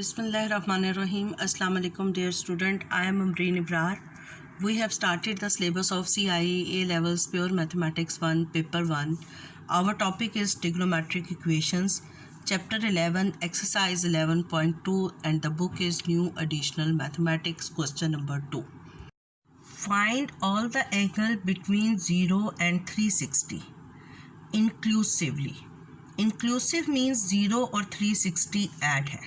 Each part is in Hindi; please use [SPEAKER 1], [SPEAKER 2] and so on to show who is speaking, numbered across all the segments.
[SPEAKER 1] Bismillahirrahmanirrahim. Assalamu alaikum dear student. I am Amreen Ibrar. We have started the syllabus of CIE A Levels Pure Mathematics 1 Paper 1. Our topic is trigonometric equations. Chapter 11 Exercise 11.2 and the book is New Additional Mathematics question number 2. Find all the angle between 0 and 360 inclusively. Inclusive means 0 और 360 add है.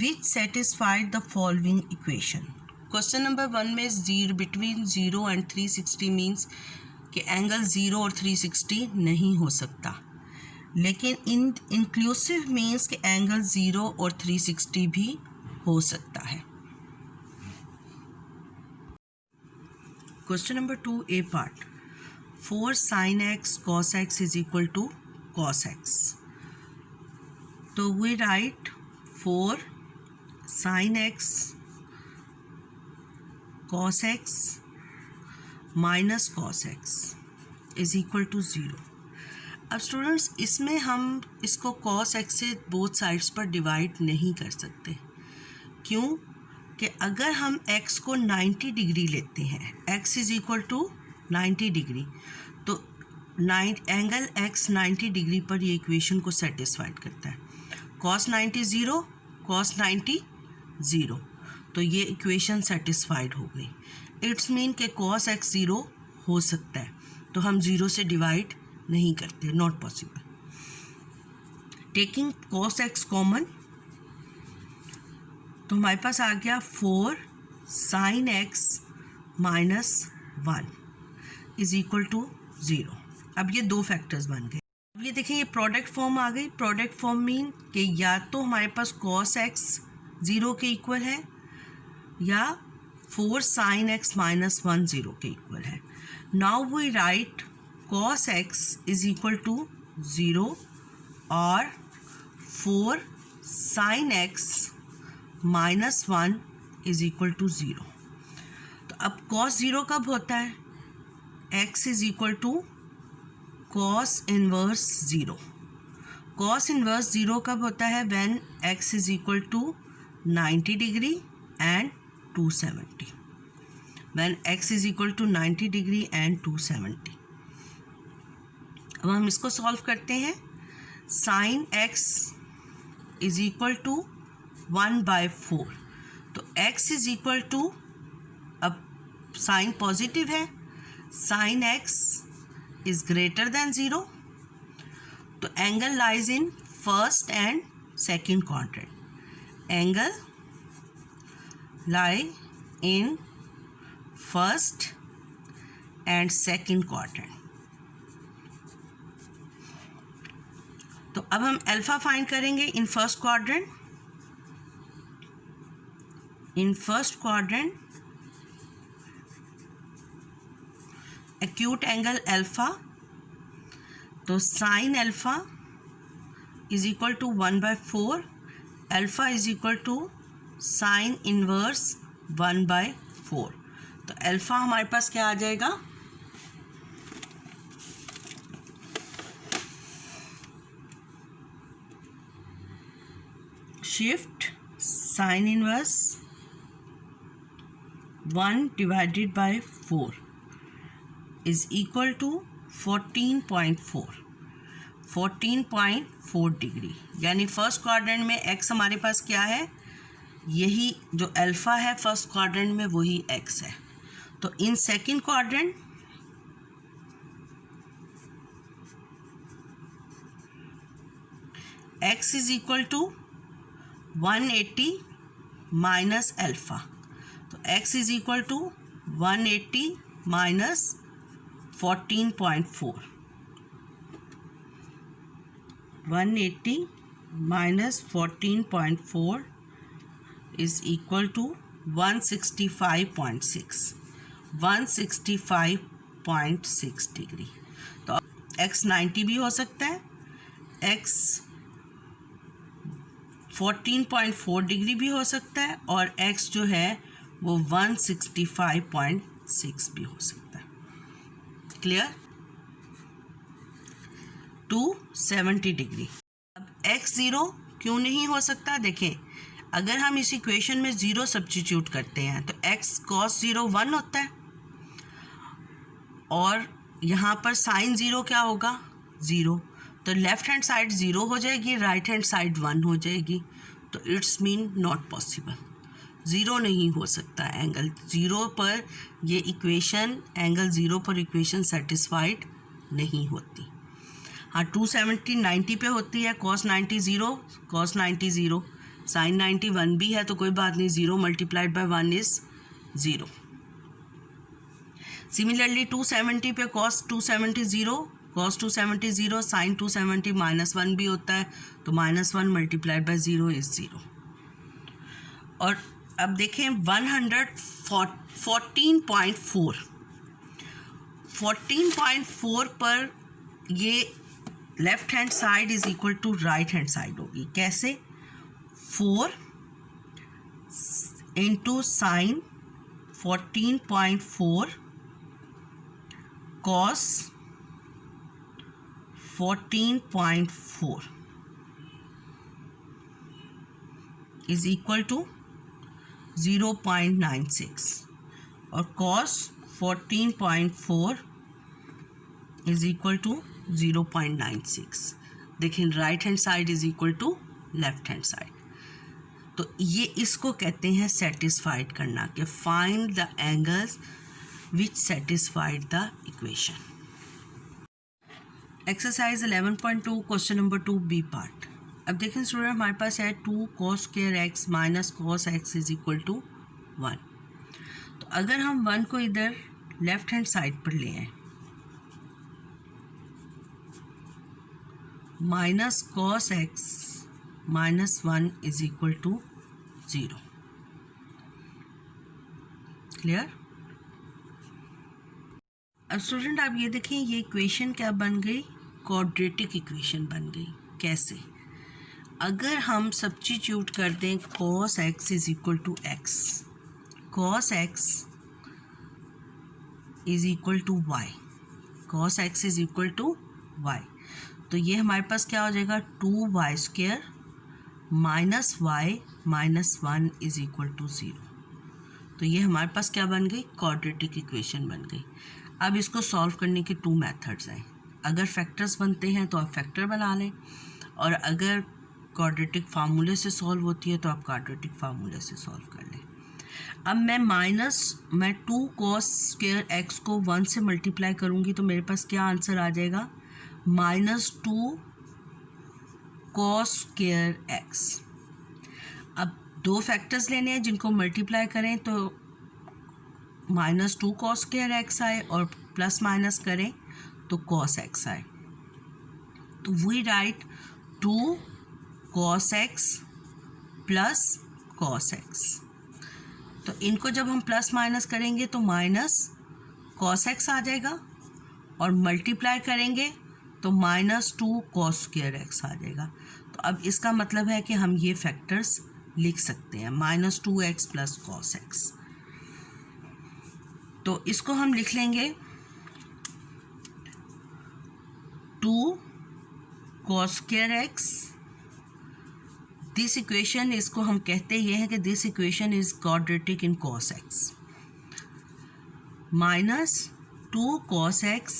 [SPEAKER 1] Which satisfied the following equation. Question number 1 में जीरो बिटवीन 0 एंड 360 मीन्स कि एंगल 0 और 360 नहीं हो सकता, लेकिन इन इंक्लूसिव मीन्स कि एंगल 0 और 360 भी हो सकता है. Question number 2 A part. 4 sin x cos x is equal to cos x. तो we write 4 sin x cos x minus cos x is equal to 0. अब स्टूडेंट्स इसमें हम इसको cos x से बोथ साइड्स पर डिवाइड नहीं कर सकते. क्यों? कि अगर हम x को 90 डिग्री लेते हैं, x is equal to 90 degree, तो एंगल x 90 डिग्री पर ये इक्वेशन को सेटिस्फाइड करता है. cos 90 0, cos 90 0, तो ये इक्वेशन सेटिस्फाइड हो गई. इट्स मीन के cos x 0 हो सकता है, तो हम 0 से डिवाइड नहीं करते, not possible. Taking cos x कॉमन, तो हमारे पास आ गया 4 sin x minus 1 is equal to 0. अब ये दो फैक्टर्स बन गए. अब ये देखें, ये प्रोडक्ट फॉर्म आ गई. प्रोडक्ट फॉर्म मीन कि या तो हमारे पास cos x 0 के इक्वल है या 4 sin x माइनस 1 0 के इक्वल है. Now we write cos x is equal to 0 और 4 sin x minus 1 is equal to 0. तो अब cos 0 कब होता है? x is equal to cos inverse 0. cos inverse 0 कब होता है? When x is equal to 90 degree and 270. When x is equal to 90 degree and 270. अब हम इसको सॉल्व करते हैं. sin x is equal to 1/4. तो x इज इक्वल टू, अब साइन पॉजिटिव है, sin x is greater than 0, तो angle lies in first and second quadrant. Angle lie in first and second quadrant. तो अब हम अल्फा फाइंड करेंगे in first quadrant. In first quadrant acute angle alpha, तो sine alpha is equal to 1/4. Alpha is equal to sine inverse 1/4. तो अल्फा हमारे पास क्या आ जाएगा? Shift sine inverse 1 divided by 4 is equal to 14.4 degree. यानी फर्स्ट क्वाड्रेंट में x हमारे पास क्या है? यही जो अल्फ़ा है फर्स्ट क्वाड्रेंट में वही x है. तो in second quadrant x is equal to 180 minus alpha. तो x is equal to 180 minus 14.4. 180 minus 14.4 is equal to 165.6. 165.6 degree. तो x 90 भी हो सकता है, x 14.4 डिग्री भी हो सकता है, और x जो है वो 165.6 भी हो सकता है. क्लियर? 270 डिग्री. अब x 0 क्यों नहीं हो सकता? देखें, अगर हम इस इक्वेशन में 0 सब्स्टिट्यूट करते हैं तो x cos 0 1 होता है, और यहाँ पर साइन 0 क्या होगा? 0। तो लेफ्ट हैंड साइड 0 हो जाएगी, राइट हैंड साइड 1 हो जाएगी। तो इट्स मीन नॉट पॉसिबल, 0 नहीं हो सकता। एंगल 0 पर ये इक्वेशन, एंगल 0 पर इक्वेशन सेटिस्फाइड नहीं होती। हाँ, 270 90 पे होती है, cos 90 0, cos 90 0, sin 90 1 भी है तो कोई बात नहीं, 0 मल्टीप्लाइड बाय 1 इज़ 0। सिमिलरली 270 पे cos 270 0, cos 270 0, sin 270 -1 भी होता है तो -1 मल्टीप्लाइड बाय 0 इज़ 0। और अब देखें 14.4 पर ये left hand side is equal to right hand side होगी। कैसे? 4 into sine 14.4 cos 14.4 is equal to 0.96 और cos 14.4 इज इक्वल टू 0.96। देखिए, right hand side is equal to left hand side. तो ये इसको कहते हैं सेटिस्फाइड करना, कि find the angles which satisfied the equation. Exercise 11.2 question number 2 B part. अब देखें स्टूडेंट, हमारे पास है 2 cos square x minus cos x is equal to 1। तो अगर हम 1 को इधर लेफ्ट हैंड साइड पर ले आए, minus cos x minus 1 is equal to 0। Clear? अब स्टूडेंट आप ये देखें, ये इक्वेशन क्या बन गई? क्वाड्रेटिक इक्वेशन बन गई। कैसे? अगर हम सब्स्टिट्यूट कर दें cos x is equal to x, cos x is equal to y, cos x is equal to y, तो ये हमारे पास क्या हो जाएगा? 2y square minus y minus 1 is equal to 0। तो ये हमारे पास क्या बन गई? क्वाड्रेटिक इक्वेशन बन गई। अब इसको सॉल्व करने के 2 मेथड्स हैं। अगर फैक्टर्स बनते हैं तो आप फैक्टर बना लें, और अगर क्वाड्रेटिक फार्मूले से सॉल्व होती है तो आप क्वाड्रेटिक फार्मूले से सॉल्व कर लें। अब मैं 2 cos स्क्वायर x को 1 से मल्टीप्लाई करूँगी तो मेरे पास क्या आंसर आ जाएगा? -2 cos स्क्वायर x। अब 2 फैक्टर्स लेने हैं जिनको मल्टीप्लाई करें तो -2 cos स्क्वायर x आए, और प्लस माइनस करें तो cos x आए। तो we write 2 cos x plus cos x। तो इनको जब हम प्लस माइनस करेंगे तो माइनस cos x आ जाएगा, और मल्टीप्लाई करेंगे तो -2 cos स्क्वायर x आ जाएगा। तो अब इसका मतलब है कि हम ये फैक्टर्स लिख सकते हैं, -2x प्लस cos x। तो इसको हम लिख लेंगे 2 cos square x। This equation, इसको हम कहते ये हैं कि this equation is quadratic in cos x, minus 2 cos x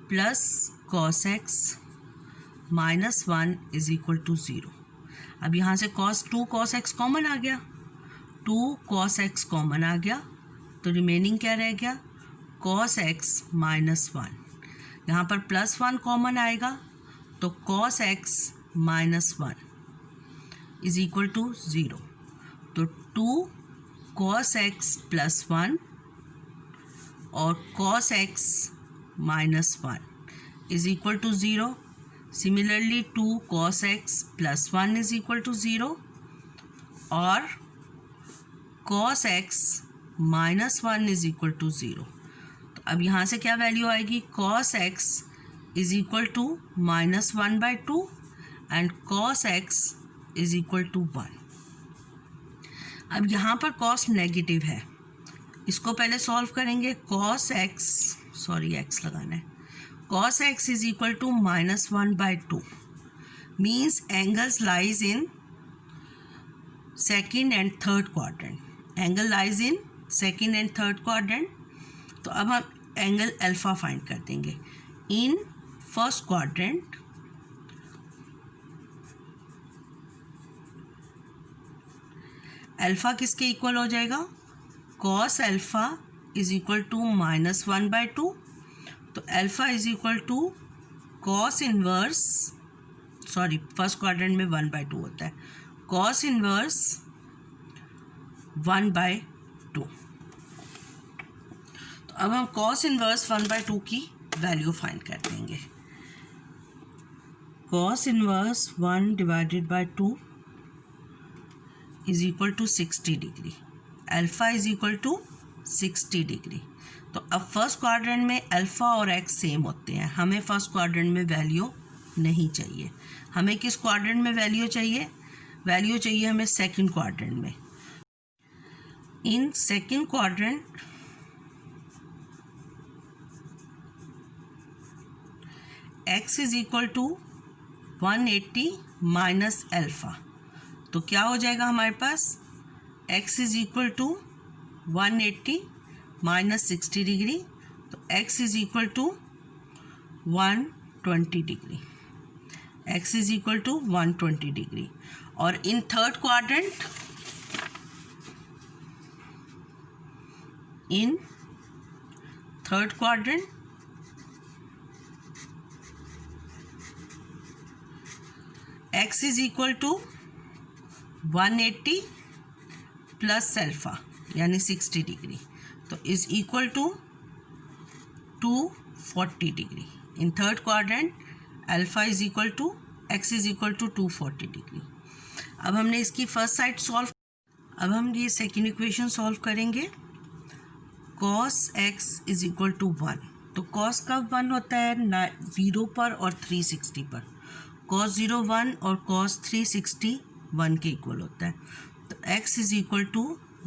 [SPEAKER 1] plus cos x minus 1 is equal to 0। अब यहाँ से 2 cos x कॉमन आ गया, 2 cos x कॉमन आ गया, तो रिमेनिंग क्या रह गया? cos x minus 1। यहाँ पर प्लस 1 कॉमन आएगा तो cos x minus 1 is equal to 0। तो 2 cos x प्लस 1 और cos x minus 1 is equal to 0। Similarly 2 cos x plus 1 is equal to 0 और cos x minus 1 is equal to 0। तो अब यहाँ से क्या वैल्यू आएगी? cos x is equal to -1/2 and cos x is equal to 1। अब यहाँ पर cos नेगेटिव है, इसको पहले सॉल्व करेंगे। cos x लगाना है, cos x is equal to -1/2। Means angles lies in second and third quadrant. Angle lies in second and third quadrant. तो अब हम एंगल अल्फा फाइंड कर देंगे। इन फर्स्ट क्वाड्रेंट अल्फा किसके इक्वल हो जाएगा? Cos alpha is equal to -1/2। तो alpha is equal to cos inverse, sorry first quadrant में 1/2 होता है, कॉस इनवर्स 1/2। तो अब हम कॉस इनवर्स 1/2 की वैल्यू फाइंड कर देंगे। Cos inverse 1/2 is equal to 60 degree. Alpha is equal to 60 degree. तो अब फर्स्ट क्वाड्रेंट में अल्फा और एक्स सेम होते हैं, हमें फर्स्ट क्वाड्रेंट में वैल्यू नहीं चाहिए। हमें किस क्वाड्रेंट में वैल्यू चाहिए? वैल्यू चाहिए हमें सेकंड क्वाड्रेंट में। In second quadrant x is equal to 180 minus alpha. तो क्या हो जाएगा हमारे पास? x is equal to 180 minus 60 degree. तो x is equal to 120 degree. x is equal to 120 degree. और in third quadrant, in third quadrant x is equal to 180 plus alpha यानी 60 डिग्री। तो is equal to 240 degree. In third quadrant alpha is equal to x is equal to 240 degree. अब हमने इसकी फर्स्ट साइड सॉल्व, अब हम ये सेकेंड इक्वेशन सॉल्व करेंगे। cos x is equal to 1। तो cos कब 1 होता है? 0 पर और 360 पर। cos 0 1 और cos 360 1 के इक्वल होता है। तो x is equal to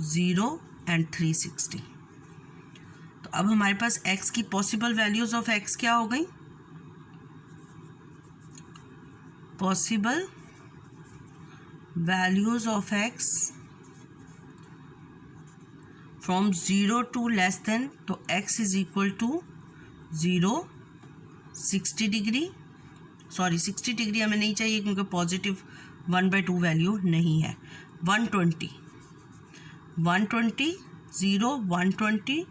[SPEAKER 1] 0 and 360। तो अब हमारे पास x की पॉसिबल वैल्यूज ऑफ x क्या हो गई? Possible values of x from 0 to less than, तो x is equal to 0, 60 degree, sorry 60 degree हमें नहीं चाहिए क्योंकि पॉजिटिव 1/2 वैल्यू नहीं है। 120, 0, 120,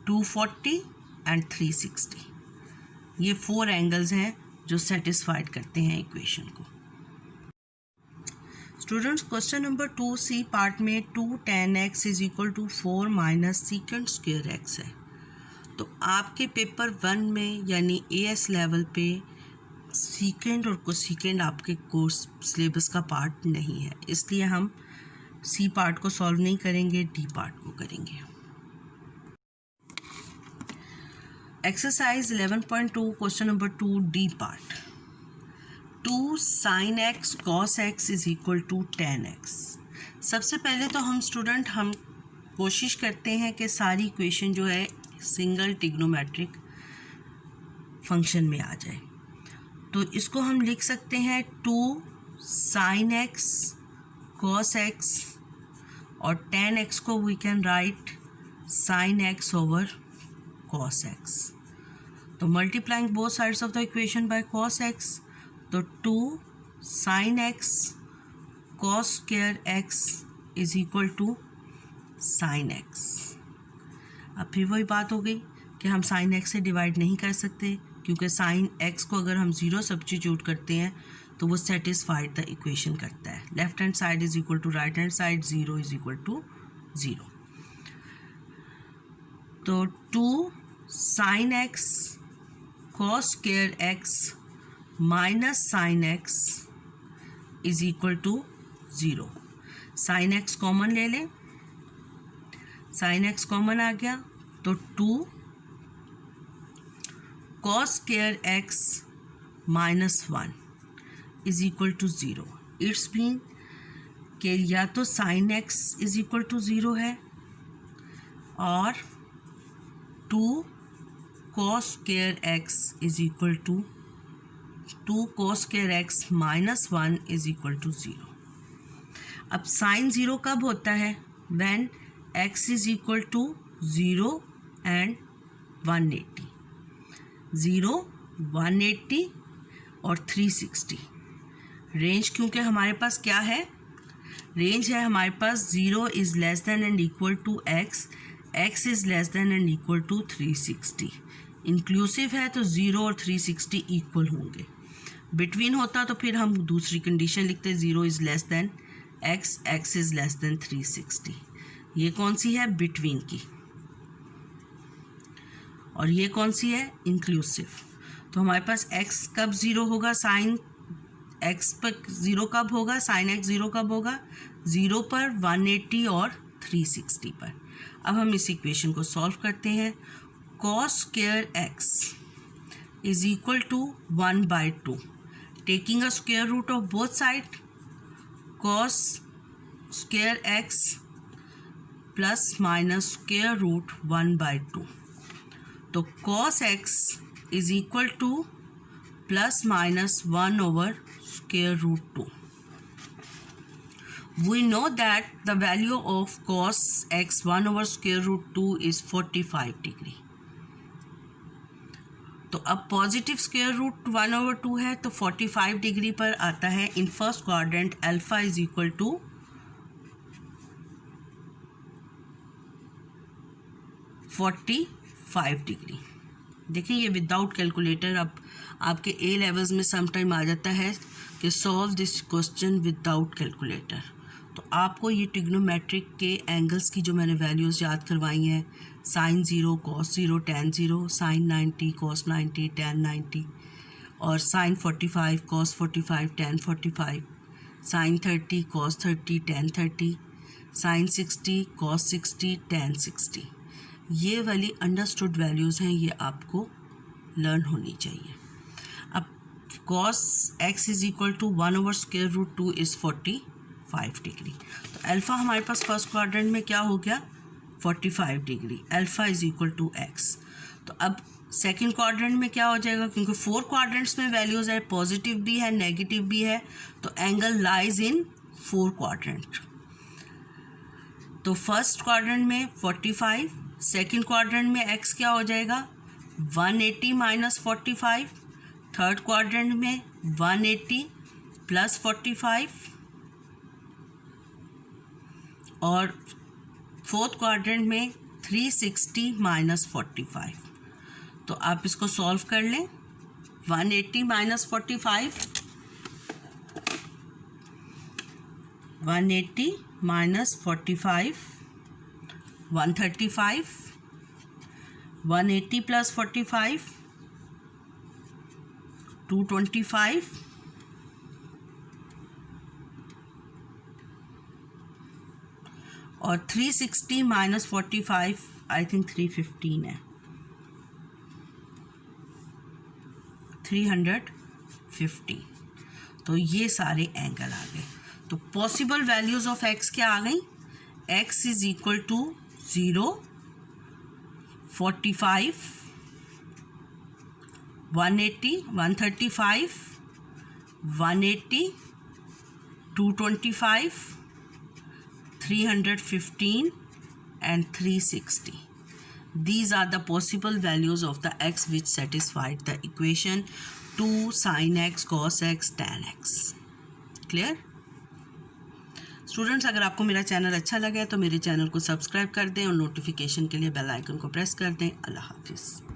[SPEAKER 1] 240 एंड 360। ये 4 एंगल्स हैं जो सेटिस्फाइड करते हैं इक्वेशन को। Students, question number 2C part में 2 tan x is equal to 4 minus secant square x है। तो आपके पेपर 1 में यानी AS लेवल पे सीकेंड और कोसीकेंड आपके कोर्स सिलेबस का पार्ट नहीं है, इसलिए हम C पार्ट को सॉल्व नहीं करेंगे, D पार्ट को करेंगे। Exercise 11.2 question number 2 D part. 2 sin x cos x is equal to tan x। सबसे पहले तो हम स्टूडेंट कोशिश करते हैं कि सारी इक्वेशन जो है सिंगल ट्रिग्नोमेट्रिक फंक्शन में आ जाए। तो इसको हम लिख सकते हैं 2 sin x cos x और tan x को we can write sin x over cos x। तो multiplying both sides of the equation by cos x, तो 2 sin x cos square x is equal to sin x। अब फिर वही बात हो गई कि हम sin x से डिवाइड नहीं कर सकते क्योंकि sin x को अगर हम 0 सब्स्टिट्यूट करते हैं तो वो सेटिस्फाइड द इक्वेशन करता है। Left hand side is equal to right hand side, 0 is equal to 0। तो 2 sin x cos square x minus sine x is equal to 0। Sine x common ले लें, साइन एक्स कॉमन आ गया तो 2 cos square x minus 1 is equal to 0। It's mean कि या तो sine x is equal to 0 है और 2 cos square x is equal to 2 cos square x minus 1 is equal to 0. अब साइन 0 कब होता है? when x is equal to 0 and 180. 0, 180 और 360. रेंज क्योंकि हमारे पास क्या है? रेंज है हमारे पास 0 is less than and equal to x, x is less than and equal to 360. Inclusive है तो 0 और 360 इक्वल होंगे. बिटवीन होता तो फिर हम दूसरी कंडीशन लिखते 0 is less then x, x is less then 360. ये कौन सी है? बिटवीन की. और ये कौन सी है? इंक्लूसिव. तो हमारे पास x कब 0 होगा? साइन x पर 0 कब होगा? साइन x 0 कब होगा? 0 पर, 180 और 360 पर. अब हम इस इक्वेशन को सॉल्व करते हैं. cos square x is equal to 1/2. Taking a square root of both sides, cos square x plus minus square root 1/2. तो cos x is equal to plus minus 1 over square root 2. We know that the value of cos x 1 over square root 2 is 45 degree. तो अब पॉजिटिव स्क्वायर रूट 1 over 2 है तो 45 डिग्री पर आता है. In first quadrant alpha is equal to 45 degree. देखिए ये विदाउट कैलकुलेटर. अब आपके ए लेवल्स में समटाइम आ जाता है कि solve this question without calculator. तो आपको ये ट्रिग्नोमेट्रिक के एंगल्स की जो मैंने वैल्यूज़ याद करवाई हैं, sine 0, cos 0, tan 0, sine 90, cos 90, tan 90, और sine 45, cos 45, tan 45, sine 30, cos 30, tan 30, sine 60, cos 60, tan 60. ये वाली अंडरस्टूड वैल्यूज़ हैं, ये आपको लर्न होनी चाहिए. अब cos x is equal to 1 over square root 2 is 45 degree. तो अल्फ़ा हमारे पास फर्स्ट क्वाड्रेंट में क्या हो गया? 45 degree. Alpha is equal to x. तो अब सेकंड क्वाड्रेंट में क्या हो जाएगा? क्योंकि 4 क्वाड्रेंट्स में वैल्यूज़ है, पॉजिटिव भी है, नेगेटिव भी है, तो एंगल लाइज इन 4 क्वाड्रेंट. तो फर्स्ट क्वाड्रेंट में 45, सेकंड क्वाड्रेंट में एक्स क्या हो जाएगा? 180 माइनस 45. थर्ड क्वाड्रेंट में 180 प्लस 45, और फोर्थ क्वाड्रेंट में 360 माइनस 45. तो आप इसको सॉल्व कर लें. 180 माइनस 45, 180 माइनस 45, 135, 180 प्लस 45, 225, और 360 माइनस 45 आई थिंक 315 है, 350. तो ये सारे एंगल आ गए. तो पॉसिबल वैल्यूज़ ऑफ एक्स क्या आ गई? X is equal to 0, 45, 180, 135, 180, 225, 315 and 360. These are the possible values of the x which satisfied the equation 2 sin x cos x tan x. Clear? Students, अगर आपको मेरा चैनल अच्छा लगे तो मेरे चैनल को सब्सक्राइब कर दें और नोटिफिकेशन के लिए बेल आइकन को प्रेस कर दें. अल्लाह हाफिज़.